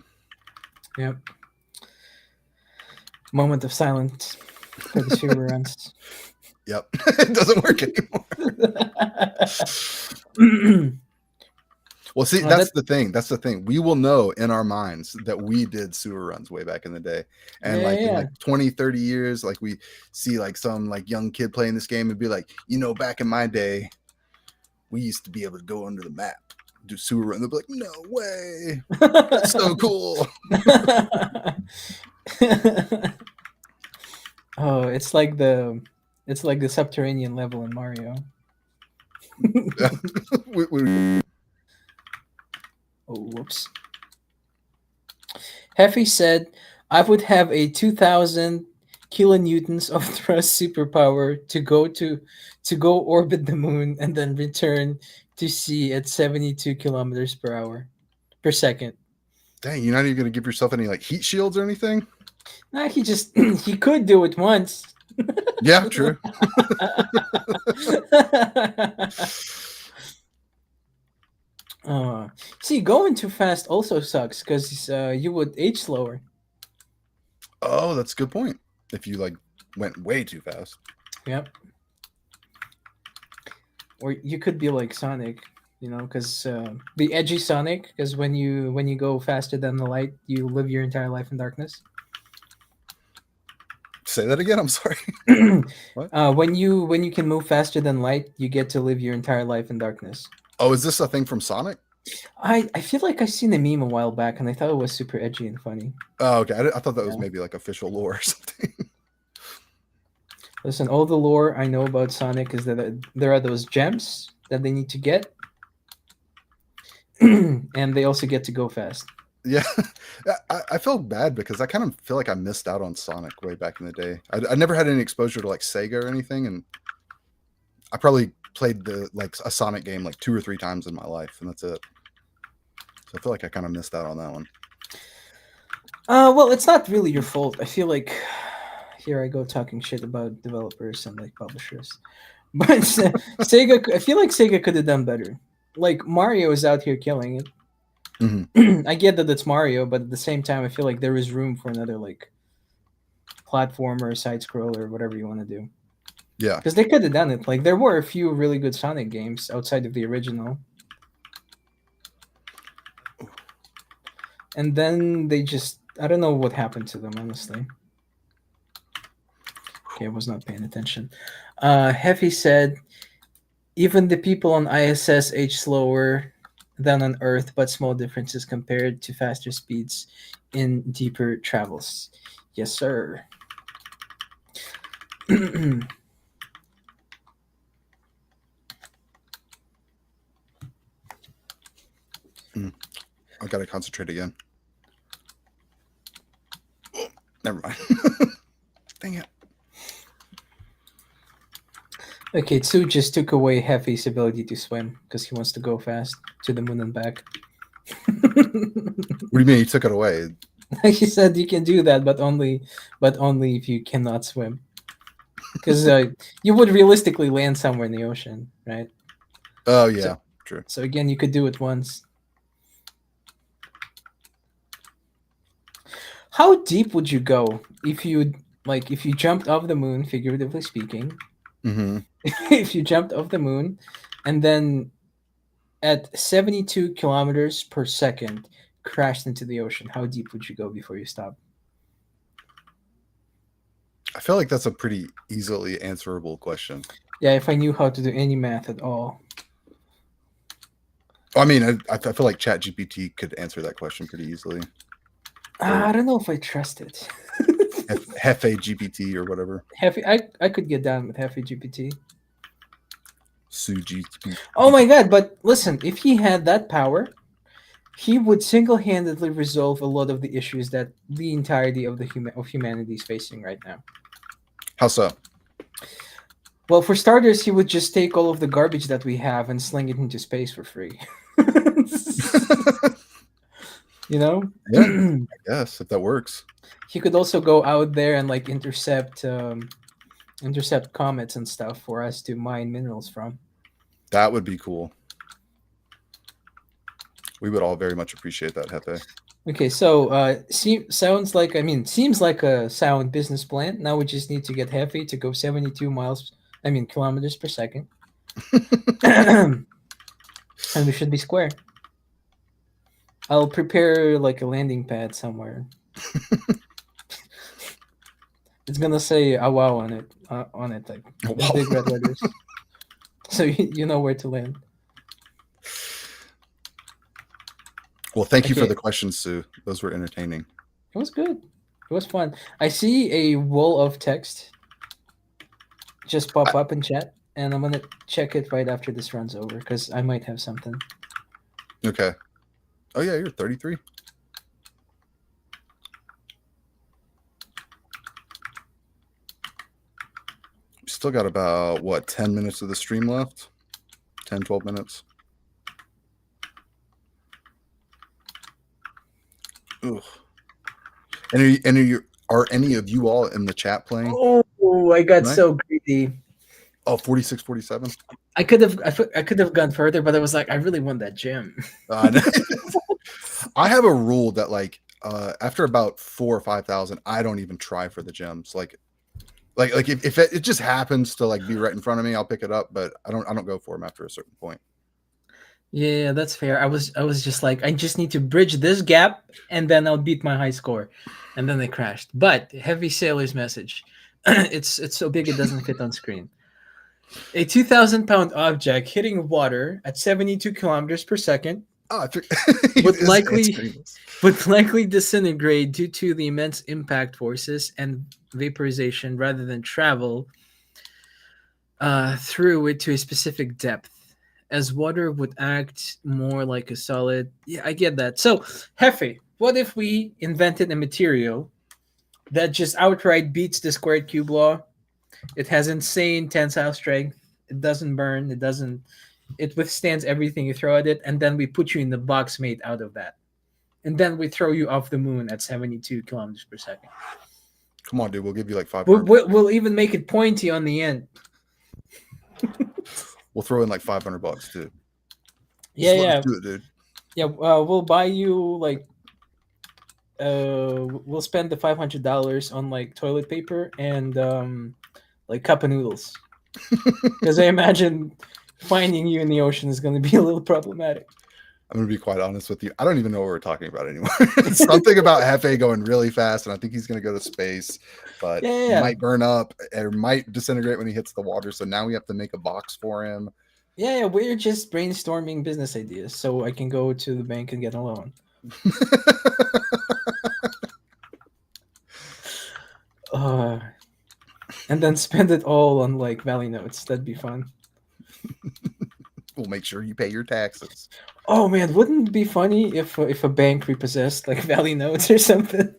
Yep. Moment of silence for the sewer runs. Yep. It doesn't work anymore. Well, see, that's the thing. That's the thing. We will know in our minds that we did sewer runs way back in the day. And in like 20, 30 years, like we see like some like young kid playing this game and be like, back in my day, we used to be able to go under the map, do sewer run. They'll be like, no way. That's so cool. Oh, it's like the subterranean level in Mario. Oh, whoops. Heffy said, I would have a 2,000 kilonewtons of thrust superpower to go orbit the moon and then return to sea at 72 kilometers per second. Dang, you're not even going to give yourself any like heat shields or anything? Nah, he could do it once. Yeah, true. See, going too fast also sucks because you would age slower. Oh, that's a good point. If you like went way too fast. Yep. Or you could be like Sonic, because the edgy Sonic, because when you go faster than the light, you live your entire life in darkness. Say that again. I'm sorry. What? When you can move faster than light, you get to live your entire life in darkness. Oh, is this a thing from Sonic? I feel like I seen a meme a while back, and I thought it was super edgy and funny. Oh, okay. I thought that was maybe like official lore or something. Listen, all the lore I know about Sonic is that there are those gems that they need to get, and they also get to go fast. Yeah, I feel bad because I kind of feel like I missed out on Sonic way back in the day. I never had any exposure to like Sega or anything, and I probably played a Sonic game like 2 or 3 times in my life, and that's it. So I feel like I kind of missed out on that one. Well, it's not really your fault. I feel like here I go talking shit about developers and like publishers, but Sega. I feel like Sega could have done better. Like Mario is out here killing it. Mhm. I get that it's Mario, but at the same time, I feel like there is room for another like platformer, side scroller, whatever you want to do. Yeah. Because they could have done it. Like there were a few really good Sonic games outside of the original, and then they just I don't know what happened to them honestly. Okay, I was not paying attention. Heffy said even the people on ISS age slower than on Earth, but small differences compared to faster speeds in deeper travels. Yes, sir. Mm. I gotta concentrate again. Oh, never mind. Dang it. Okay, Tsu just took away Heffy's ability to swim because he wants to go fast to the moon and back. What do you mean he took it away? He said you can do that, but only if you cannot swim. Because you would realistically land somewhere in the ocean, right? Oh So, yeah, true. so again, you could do it once. How deep would you go if you jumped off the moon, figuratively speaking? Hmm. If you jumped off the moon, and then at 72 kilometers per second crashed into the ocean, how deep would you go before you stop? I feel like that's a pretty easily answerable question. Yeah, if I knew how to do any math at all. I mean, I feel like ChatGPT could answer that question pretty easily. I don't know if I trust it. Hefe GPT or whatever. I could get down with Hefe GPT. Su GPT. Oh my god, but listen, if he had that power, he would single-handedly resolve a lot of the issues that the entirety of of humanity is facing right now. How so? Well, for starters, he would just take all of the garbage that we have and sling it into space for free. You know? Yeah, I guess if that works. He could also go out there and like intercept comets and stuff for us to mine minerals from. That would be cool. We would all very much appreciate that, Hefe. Okay, so seems like a sound business plan. Now we just need to get Hefe to go 72 kilometers per second. And we should be square. I'll prepare like a landing pad somewhere. It's gonna say "ah wow" on it, like in Wow. big red letters, so you know where to land. Well, thank you for Okay. the questions, Sue. Those were entertaining. It was good. It was fun. I see a wall of text just pop up in chat, and I'm gonna check it right after this runs over because I might have something. Okay. Oh yeah, you're 33. Still got about what 10 minutes of the stream left. 10, 12 minutes. Ugh. Are any of you all in the chat playing? Oh, I got Right? so greedy. Oh, 46, 47. I could have gone further, but I was like, I really want that gem. No. I have a rule that like after about 4 or 5,000, I don't even try for the gems. Like if it just happens to like be right in front of me, I'll pick it up, but I don't go for them after a certain point. Yeah, that's fair. I was just like, I just need to bridge this gap, and then I'll beat my high score, and then they crashed. But heavy sailor's message, it's so big it doesn't fit on screen. A 2,000-pound object hitting water at 72 kilometers per second Oh, would likely disintegrate due to the immense impact forces and vaporization rather than travel through it to a specific depth. As water would act more like a solid. Yeah, I get that. So, Hefe, what if we invented a material that just outright beats the squared cube law? It has insane tensile strength. It doesn't burn. It withstands everything you throw at it, and then we put you in the box made out of that. And then we throw you off the moon at 72 kilometers per second. Come on, dude. We'll give you like 500. We'll even make it pointy on the end. We'll throw in like $500 too. Yeah, Just let yeah. us do it, dude. Yeah, we'll buy you like we'll spend the $500 on like toilet paper and like cup of noodles because I imagine finding you in the ocean is going to be a little problematic. I'm gonna be quite honest with you. I don't even know what we're talking about anymore. Something about Hefe going really fast, and I think he's gonna go to space, but Yeah, yeah, he yeah. might burn up or might disintegrate when he hits the water. So now we have to make a box for him. Yeah, yeah, we're just brainstorming business ideas so I can go to the bank and get a loan. Uh, and then spend it all on like Valley notes. That'd be fun. We'll make sure you pay your taxes. Oh man, wouldn't it be funny if a bank repossessed like Valley notes or something?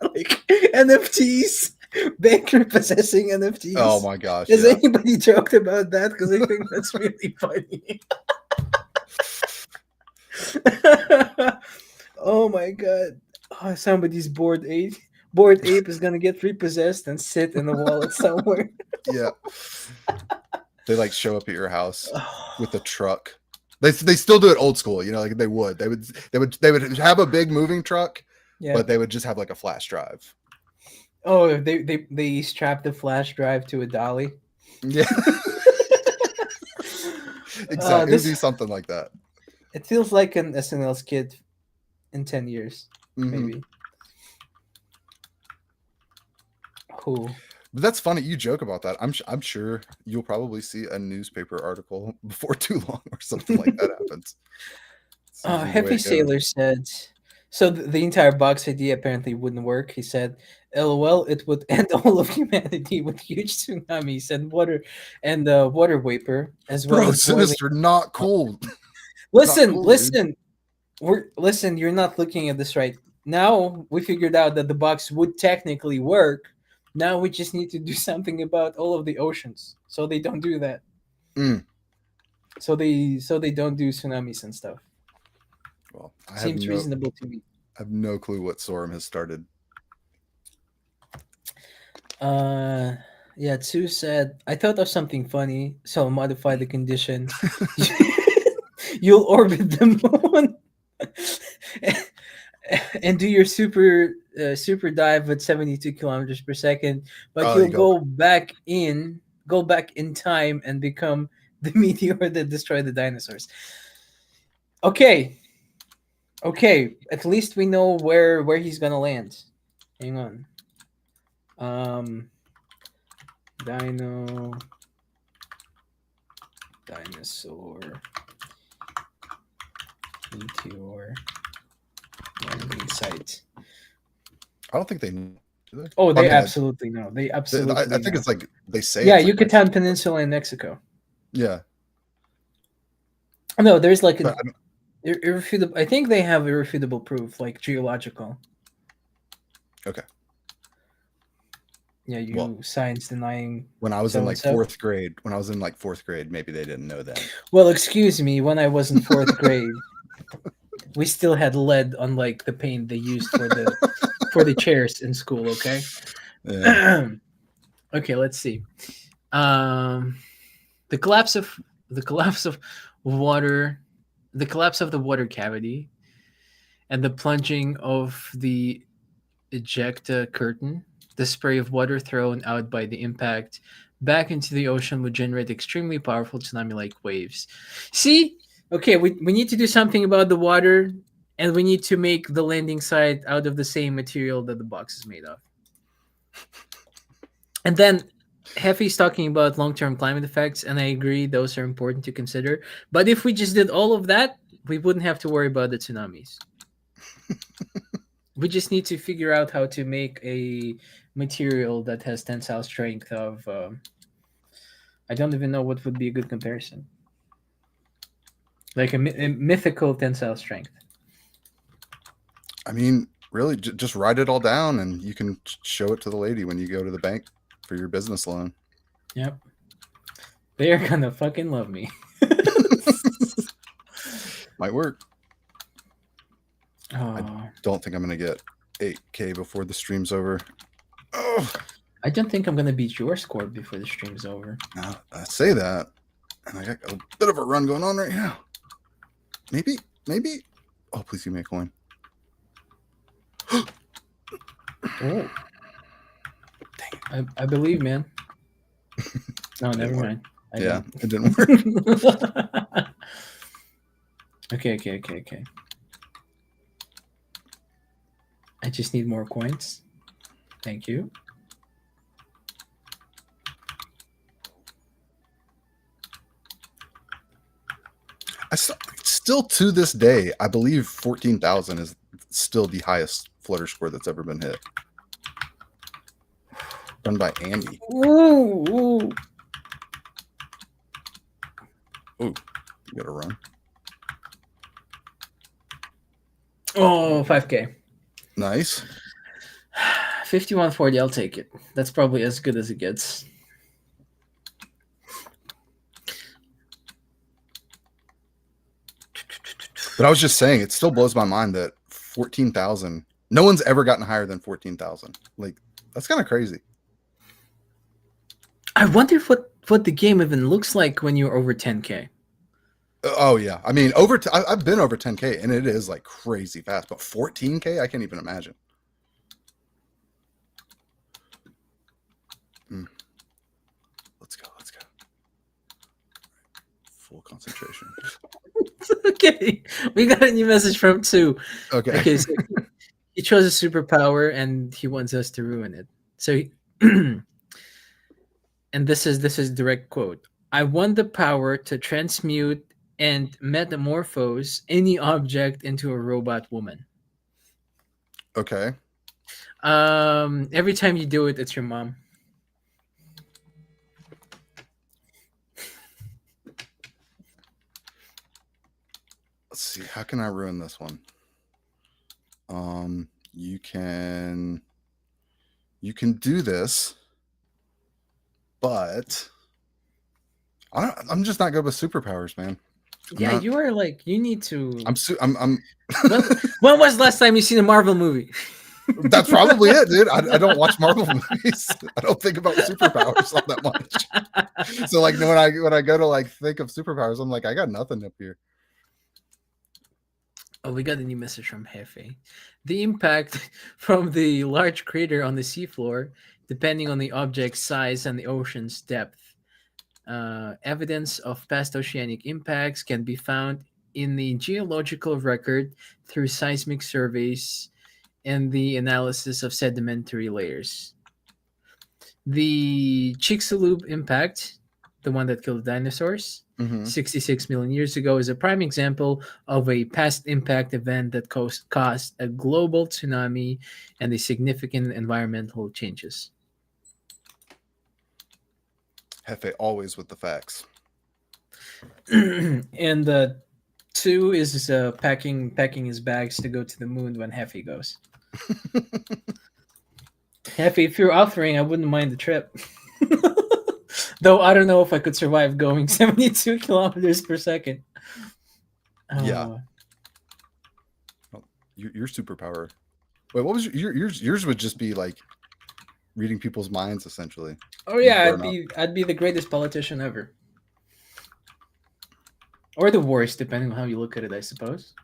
Like NFTs, bank repossessing Oh NFTs. my gosh, Has yeah. anybody joked about that? Because I think that's really funny. Oh my god. Oh, somebody's bored ape. Bored ape is gonna get repossessed and sit in a wallet somewhere. Yeah. They like show up at your house with a truck. They still do it old school, you know, like they would have a big moving truck, Yeah. but they would just have like a flash drive. Oh, they strap the flash drive to a dolly. Yeah. Exactly. It would be This something like that. it feels like an SNL skit in 10 years, Mhm. maybe. Who? But that's funny. You joke about that. I'm sure you'll probably see a newspaper article before too long or something like that happens. It's usually the way Heavy it goes. Sailor said, so the entire box idea apparently wouldn't work. He said, "LOL, it would end all of humanity with huge tsunamis and water vapor, as well Bro, as boiling." Sinister, not cool. Not Listen, cool, dude. listen, listen. You're not looking at this right. Now we figured out that the box would technically work. Now we just need to do something about all of the oceans, so they don't do that. Mm. So they don't do tsunamis and stuff. Well, I Seems reasonable to me. have no clue what Sorum has started. Yeah, Tsu said, I thought of something funny, so I'll modify the condition. You'll orbit the moon and do your super dive at 72 kilometers per second, but Oh, you'll you go. go back in time and become the meteor that destroyed the dinosaurs. Okay. Okay, at least we know where he's gonna land. Hang on. Dinosaur meteor landing site. I don't think they know. Do they? Oh, I they mean, absolutely know. They absolutely I think know. it's like they say. Yeah, it's like Yucatan Peninsula in Mexico. yeah. No, there's like But an irrefutable. I think they have irrefutable proof, like geological. okay. Yeah, you Well, science denying. when I was in like So-and-so. fourth grade, maybe they didn't know that. Well, excuse me. When I was in fourth grade, we still had lead on like the paint they used for the chairs in school. Okay. Yeah. Okay. Let's see. Um, the collapse of water, the collapse of the water cavity, and the plunging of the ejecta curtain. The spray of water thrown out by the impact back into the ocean would generate extremely powerful tsunami-like waves. See? Okay, we need to do something about the water, and we need to make the landing site out of the same material that the box is made of. And then Hefty's talking about long-term climate effects, and I agree those are important to consider. But if we just did all of that, we wouldn't have to worry about the tsunamis. We just need to figure out how to make a material that has tensile strength of. I don't even know what would be a good comparison. Like a mythical tensile strength. I mean, really, just write it all down, and you can show it to the lady when you go to the bank for your business loan. Yep. They are gonna fucking love me. Might work. Oh, I don't think I'm gonna get 8K before the stream's over. Oh, I don't think I'm gonna beat your score before the stream's over. now I say that, and I got a bit of a run going on right now. Maybe maybe. Oh, please give me a coin. Oh. I believe, man. No, never Didn't work. mind. I Yeah, don't. it didn't work. Okay. I just need more coins. Thank you. Still to this day, I believe 14,000 is still the highest Flutter score that's ever been hit. Done by Andy. Ooh. You gotta run. Oh, 5K. Nice. 5140, I'll take it. That's probably as good as it gets. But I was just saying, it still blows my mind that 14,000. No one's ever gotten higher than 14,000. Like, that's kind of crazy. I wonder what the game even looks like when you're over 10K. Oh yeah, I mean, I've been over 10K, and it is like crazy fast. But 14K, I can't even imagine. Let's go. Full concentration. Okay, we got a new message from 2. Okay. So he chose a superpower and he wants us to ruin it. So, and this is direct quote. I want the power to transmute and metamorphose any object into a robot woman. Okay. Every time you do it, it's your mom. Let's see. How can I ruin this one? You can do this, but I'm just not good with superpowers, man. You are like, you need to. I'm when was the last time you seen a Marvel movie? That's probably it, dude. I don't watch Marvel movies. I don't think about superpowers all that much. So like when I go to like think of superpowers, I'm like, I got nothing up here. Oh, we got a new message from Hefe. The impact from the large crater on the seafloor, depending on the object's size and the ocean's depth. Evidence of past oceanic impacts can be found in the geological record through seismic surveys and the analysis of sedimentary layers. The Chicxulub impact, the one that killed dinosaurs, 66 million years ago, is a prime example of a past impact event that caused a global tsunami and the significant environmental changes. Hefe always with the facts. And 2 is packing his bags to go to the moon when Hefe goes. Hefe, if you're offering, I wouldn't mind the trip. Though I don't know if I could survive going 72 kilometers per second. Yeah. Your superpower. Wait, what was yours would just be like reading people's minds, essentially. Oh yeah, I'd be the greatest politician ever. Or the worst, depending on how you look at it, I suppose.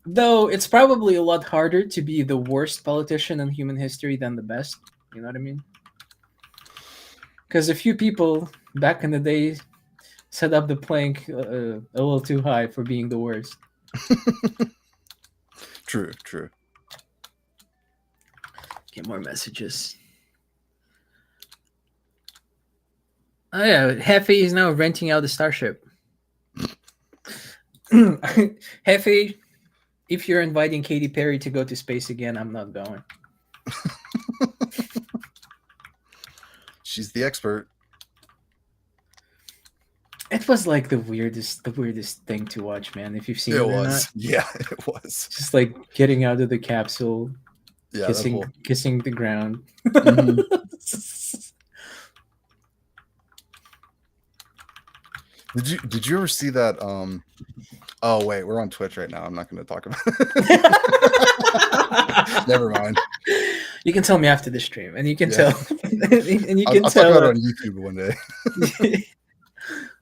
Though it's probably a lot harder to be the worst politician in human history than the best. You know what I mean? Because a few people back in the day set up the plank a little too high for being the worst. True. Get more messages. Oh yeah, Hefe is now renting out the starship. Hefe, if you're inviting Katy Perry to go to space again, I'm not going. She's the expert. It was like the weirdest thing to watch, man. If you've seen it or not. Yeah, it was. Just like getting out of the capsule, yeah, kissing the ground. Mm-hmm. Did you ever see that? Oh wait, we're on Twitch right now. I'm not going to talk about it. Never mind. You can tell me after the stream, and you can tell, and you can I'll tell talk about it on YouTube one day.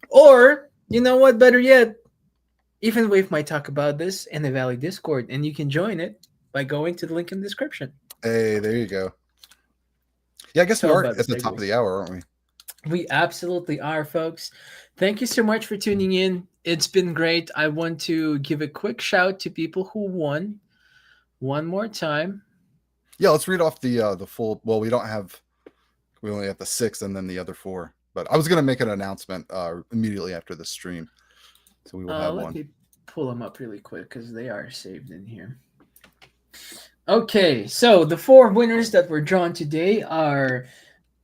Or You know what? Better yet, even Wave might talk about this in the Valley Discord, and you can join it by going to the link in the description. Hey, there you go. Yeah, I guess It's we all are about at the the top of segue. the hour, aren't we? We absolutely are, folks. Thank you so much for tuning in. It's been great. I want to give a quick shout to people who won one more time. Yeah, let's read off the full. Well, we don't have. We only have the 6 and then the other 4. But I was going to make an announcement immediately after the stream, so we will have Let one. me pull them up really quick because they are saved in here. Okay, so the 4 winners that were drawn today are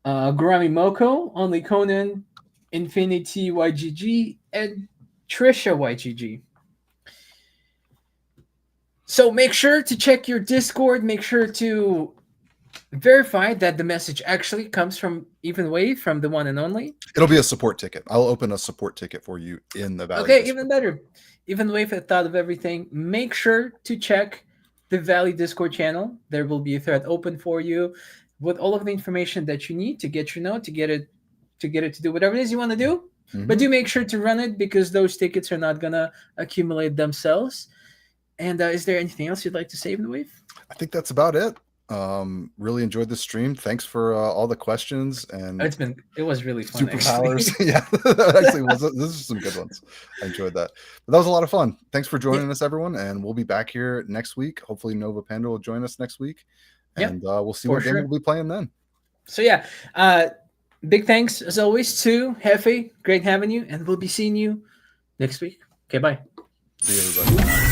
Grammy Moko, Only Conan, Infinity YGG, and Trisha YGG. So make sure to check your Discord. Make sure to verify that the message actually comes from Even Wave, from the one and only. It'll be a support ticket. I'll open a support ticket for you in the Valley. Okay, Discord. even better. Even Wave had thought of everything. Make sure to check the Valley Discord channel. There will be a thread open for you with all of the information that you need to get your note, to get it to do whatever it is you want to do. Mhm. But do make sure to run it because those tickets are not gonna accumulate themselves. And is there anything else you'd like to say, Even Wave? I think that's about it. Really enjoyed the stream. Thanks for all the questions and It was really fun. superpowers. Actually. Yeah, actually, this is some good ones. I enjoyed that. But that was a lot of fun. Thanks for joining us, everyone, and we'll be back here next week. Hopefully, Nova Panda will join us next week, and we'll see what game we'll be playing then. So yeah, big thanks as always to Hefe. Great having you, and we'll be seeing you next week. Okay, bye. See you, everybody.